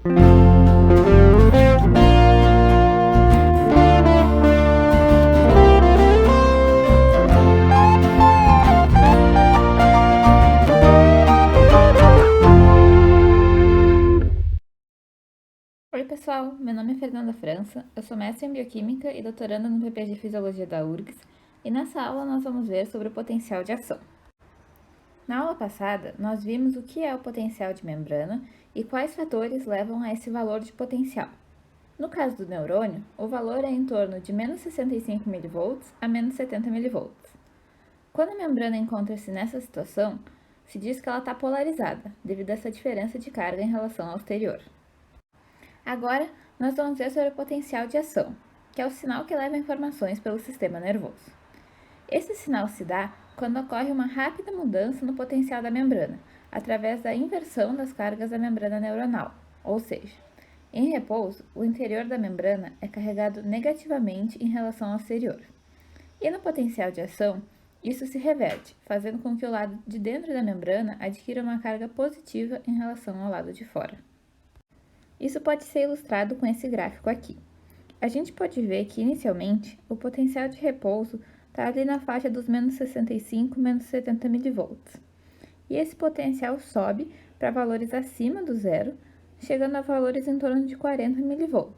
Oi pessoal, meu nome é Fernanda França, eu sou mestre em Bioquímica e doutoranda no PP de Fisiologia da URGS, e nessa aula nós vamos ver sobre o potencial de ação. Na aula passada, nós vimos o que é o potencial de membrana e quais fatores levam a esse valor de potencial. No caso do neurônio, o valor é em torno de menos 65 mV a menos 70 mV. Quando a membrana encontra-se nessa situação, se diz que ela está polarizada, devido a essa diferença de carga em relação ao exterior. Agora, nós vamos ver sobre o potencial de ação, que é o sinal que leva informações pelo sistema nervoso. Esse sinal se dá quando ocorre uma rápida mudança no potencial da membrana, através da inversão das cargas da membrana neuronal, ou seja, em repouso, o interior da membrana é carregado negativamente em relação ao exterior. E no potencial de ação, isso se reverte, fazendo com que o lado de dentro da membrana adquira uma carga positiva em relação ao lado de fora. Isso pode ser ilustrado com esse gráfico aqui. A gente pode ver que, inicialmente, o potencial de repouso está ali na faixa dos menos 65, menos 70 mV. E esse potencial sobe para valores acima do zero, chegando a valores em torno de 40 mV.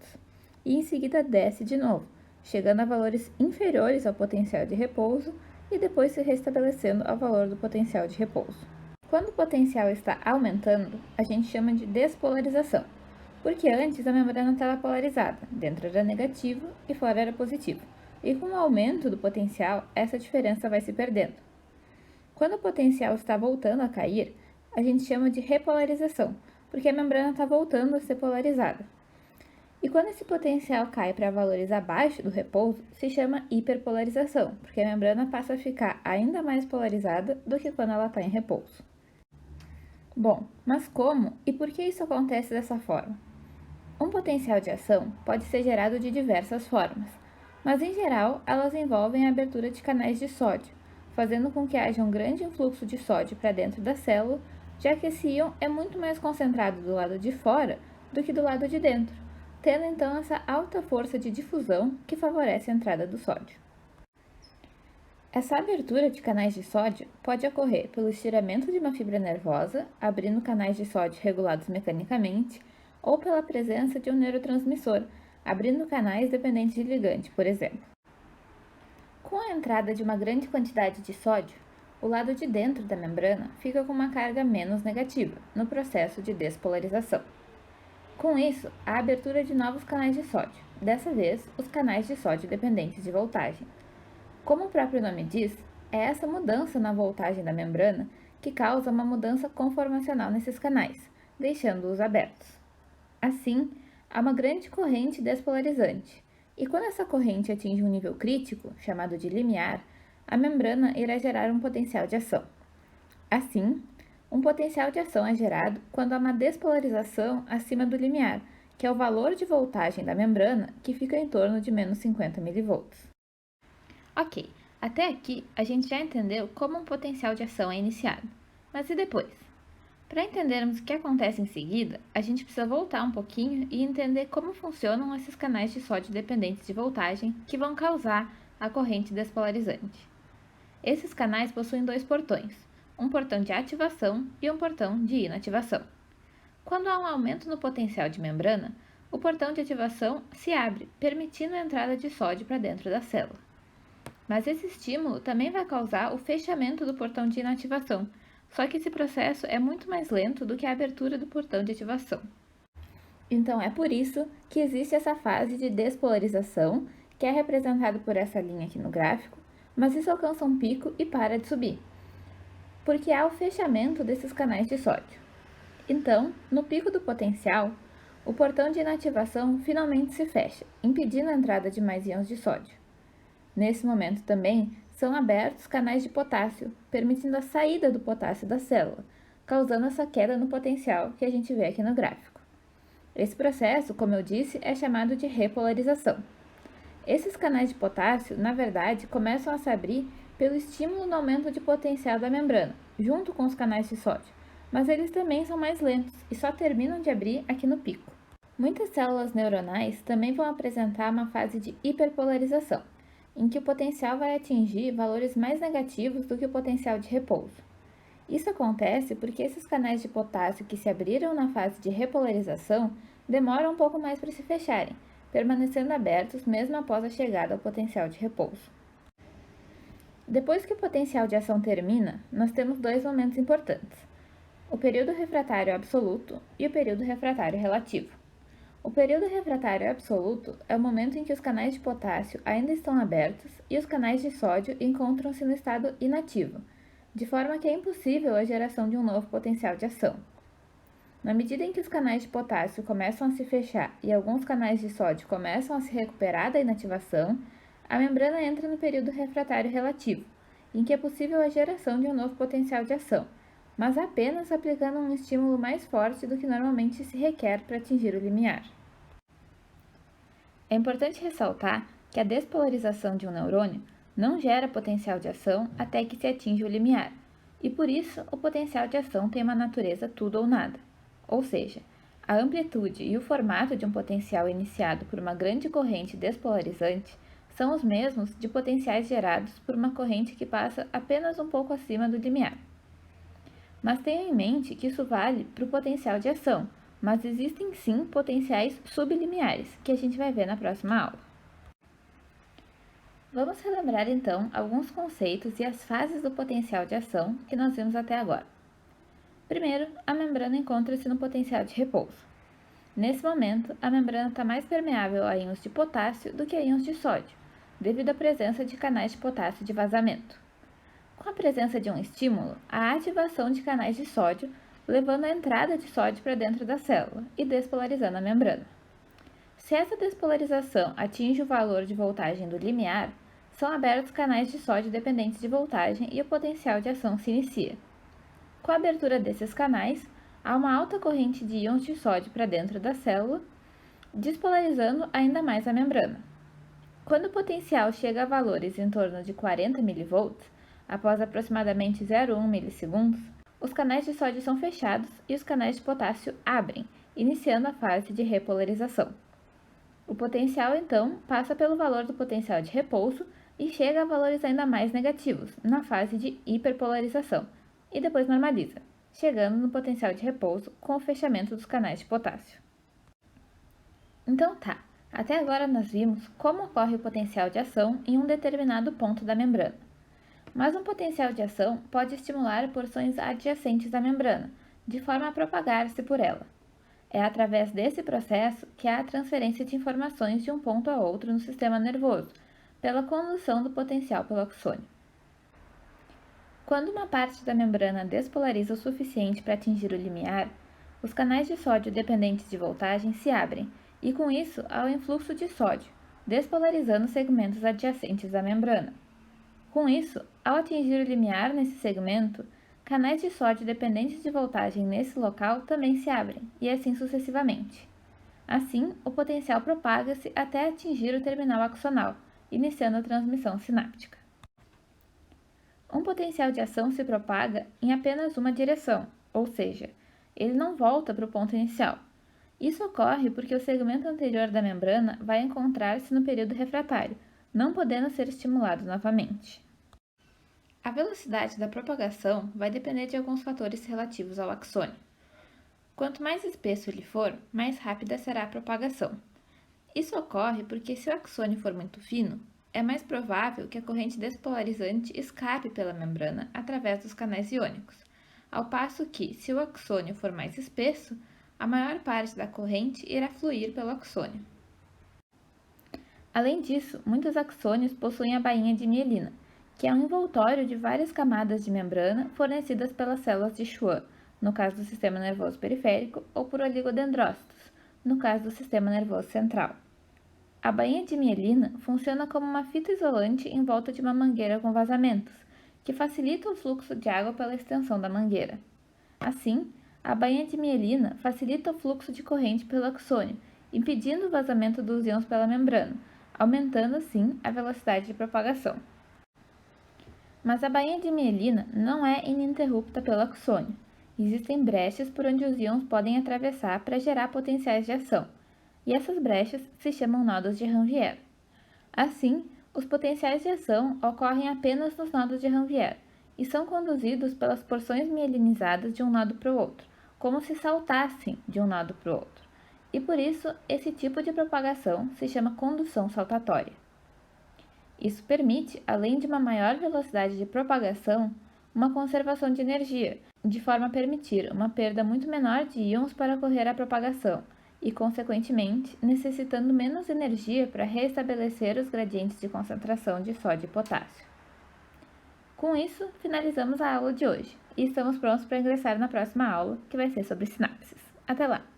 E em seguida desce de novo, chegando a valores inferiores ao potencial de repouso e depois se restabelecendo ao valor do potencial de repouso. Quando o potencial está aumentando, a gente chama de despolarização, porque antes a membrana estava polarizada, dentro era negativo e fora era positivo, e com o aumento do potencial, essa diferença vai se perdendo. Quando o potencial está voltando a cair, a gente chama de repolarização, porque a membrana está voltando a ser polarizada. E quando esse potencial cai para valores abaixo do repouso, se chama hiperpolarização, porque a membrana passa a ficar ainda mais polarizada do que quando ela está em repouso. Bom, mas como e por que isso acontece dessa forma? Um potencial de ação pode ser gerado de diversas formas, mas em geral elas envolvem a abertura de canais de sódio, fazendo com que haja um grande influxo de sódio para dentro da célula, já que esse íon é muito mais concentrado do lado de fora do que do lado de dentro, tendo então essa alta força de difusão que favorece a entrada do sódio. Essa abertura de canais de sódio pode ocorrer pelo estiramento de uma fibra nervosa, abrindo canais de sódio regulados mecanicamente, ou pela presença de um neurotransmissor, abrindo canais dependentes de ligante, por exemplo. Com a entrada de uma grande quantidade de sódio, o lado de dentro da membrana fica com uma carga menos negativa, no processo de despolarização. Com isso, há a abertura de novos canais de sódio, dessa vez os canais de sódio dependentes de voltagem. Como o próprio nome diz, é essa mudança na voltagem da membrana que causa uma mudança conformacional nesses canais, deixando-os abertos. Assim, há uma grande corrente despolarizante, e quando essa corrente atinge um nível crítico, chamado de limiar, a membrana irá gerar um potencial de ação. Assim, um potencial de ação é gerado quando há uma despolarização acima do limiar, que é o valor de voltagem da membrana, que fica em torno de menos 50 mV. Ok, até aqui a gente já entendeu como um potencial de ação é iniciado, mas e depois? Para entendermos o que acontece em seguida, a gente precisa voltar um pouquinho e entender como funcionam esses canais de sódio dependentes de voltagem que vão causar a corrente despolarizante. Esses canais possuem dois portões, um portão de ativação e um portão de inativação. Quando há um aumento no potencial de membrana, o portão de ativação se abre, permitindo a entrada de sódio para dentro da célula. Mas esse estímulo também vai causar o fechamento do portão de inativação, só que esse processo é muito mais lento do que a abertura do portão de ativação. Então é por isso que existe essa fase de despolarização, que é representada por essa linha aqui no gráfico, mas isso alcança um pico e para de subir, porque há o fechamento desses canais de sódio. Então, no pico do potencial, o portão de inativação finalmente se fecha, impedindo a entrada de mais íons de sódio. Nesse momento também, são abertos canais de potássio, permitindo a saída do potássio da célula, causando essa queda no potencial que a gente vê aqui no gráfico. Esse processo, como eu disse, é chamado de repolarização. Esses canais de potássio, na verdade, começam a se abrir pelo estímulo no aumento de potencial da membrana, junto com os canais de sódio, mas eles também são mais lentos e só terminam de abrir aqui no pico. Muitas células neuronais também vão apresentar uma fase de hiperpolarização, em que o potencial vai atingir valores mais negativos do que o potencial de repouso. Isso acontece porque esses canais de potássio que se abriram na fase de repolarização demoram um pouco mais para se fecharem, permanecendo abertos mesmo após a chegada ao potencial de repouso. Depois que o potencial de ação termina, nós temos dois momentos importantes: o período refratário absoluto e o período refratário relativo. O período refratário absoluto é o momento em que os canais de potássio ainda estão abertos e os canais de sódio encontram-se no estado inativo, de forma que é impossível a geração de um novo potencial de ação. Na medida em que os canais de potássio começam a se fechar e alguns canais de sódio começam a se recuperar da inativação, a membrana entra no período refratário relativo, em que é possível a geração de um novo potencial de ação, mas apenas aplicando um estímulo mais forte do que normalmente se requer para atingir o limiar. É importante ressaltar que a despolarização de um neurônio não gera potencial de ação até que se atinge o limiar, e por isso o potencial de ação tem uma natureza tudo ou nada. Ou seja, a amplitude e o formato de um potencial iniciado por uma grande corrente despolarizante são os mesmos de potenciais gerados por uma corrente que passa apenas um pouco acima do limiar. Mas tenha em mente que isso vale para o potencial de ação, mas existem sim potenciais sublimiares, que a gente vai ver na próxima aula. Vamos relembrar então alguns conceitos e as fases do potencial de ação que nós vimos até agora. Primeiro, a membrana encontra-se no potencial de repouso. Nesse momento, a membrana está mais permeável a íons de potássio do que a íons de sódio, devido à presença de canais de potássio de vazamento. Com a presença de um estímulo, há ativação de canais de sódio, levando a entrada de sódio para dentro da célula e despolarizando a membrana. Se essa despolarização atinge o valor de voltagem do limiar, são abertos canais de sódio dependentes de voltagem e o potencial de ação se inicia. Com a abertura desses canais, há uma alta corrente de íons de sódio para dentro da célula, despolarizando ainda mais a membrana. Quando o potencial chega a valores em torno de 40 mV, após aproximadamente 0,1 milissegundos, os canais de sódio são fechados e os canais de potássio abrem, iniciando a fase de repolarização. O potencial, então, passa pelo valor do potencial de repouso e chega a valores ainda mais negativos, na fase de hiperpolarização, e depois normaliza, chegando no potencial de repouso com o fechamento dos canais de potássio. Então tá, até agora nós vimos como ocorre o potencial de ação em um determinado ponto da membrana. Mas um potencial de ação pode estimular porções adjacentes à membrana, de forma a propagar-se por ela. É através desse processo que há a transferência de informações de um ponto a outro no sistema nervoso, pela condução do potencial pelo axônio. Quando uma parte da membrana despolariza o suficiente para atingir o limiar, os canais de sódio dependentes de voltagem se abrem, e com isso há o influxo de sódio, despolarizando segmentos adjacentes à membrana. Com isso, ao atingir o limiar nesse segmento, canais de sódio dependentes de voltagem nesse local também se abrem, e assim sucessivamente. Assim, o potencial propaga-se até atingir o terminal axonal, iniciando a transmissão sináptica. Um potencial de ação se propaga em apenas uma direção, ou seja, ele não volta para o ponto inicial. Isso ocorre porque o segmento anterior da membrana vai encontrar-se no período refratário, não podendo ser estimulado novamente. A velocidade da propagação vai depender de alguns fatores relativos ao axônio. Quanto mais espesso ele for, mais rápida será a propagação. Isso ocorre porque se o axônio for muito fino, é mais provável que a corrente despolarizante escape pela membrana através dos canais iônicos, ao passo que, se o axônio for mais espesso, a maior parte da corrente irá fluir pelo axônio. Além disso, muitos axônios possuem a bainha de mielina, que é um envoltório de várias camadas de membrana fornecidas pelas células de Schwann, no caso do sistema nervoso periférico, ou por oligodendrócitos, no caso do sistema nervoso central. A bainha de mielina funciona como uma fita isolante em volta de uma mangueira com vazamentos, que facilita o fluxo de água pela extensão da mangueira. Assim, a bainha de mielina facilita o fluxo de corrente pelo axônio, impedindo o vazamento dos íons pela membrana, aumentando assim a velocidade de propagação. Mas a bainha de mielina não é ininterrupta pelo axônio. Existem brechas por onde os íons podem atravessar para gerar potenciais de ação, e essas brechas se chamam nodos de Ranvier. Assim, os potenciais de ação ocorrem apenas nos nodos de Ranvier e são conduzidos pelas porções mielinizadas de um nodo para o outro, como se saltassem de um nodo para o outro. E por isso, esse tipo de propagação se chama condução saltatória. Isso permite, além de uma maior velocidade de propagação, uma conservação de energia, de forma a permitir uma perda muito menor de íons para ocorrer a propagação e, consequentemente, necessitando menos energia para restabelecer os gradientes de concentração de sódio e potássio. Com isso, finalizamos a aula de hoje e estamos prontos para ingressar na próxima aula, que vai ser sobre sinapses. Até lá!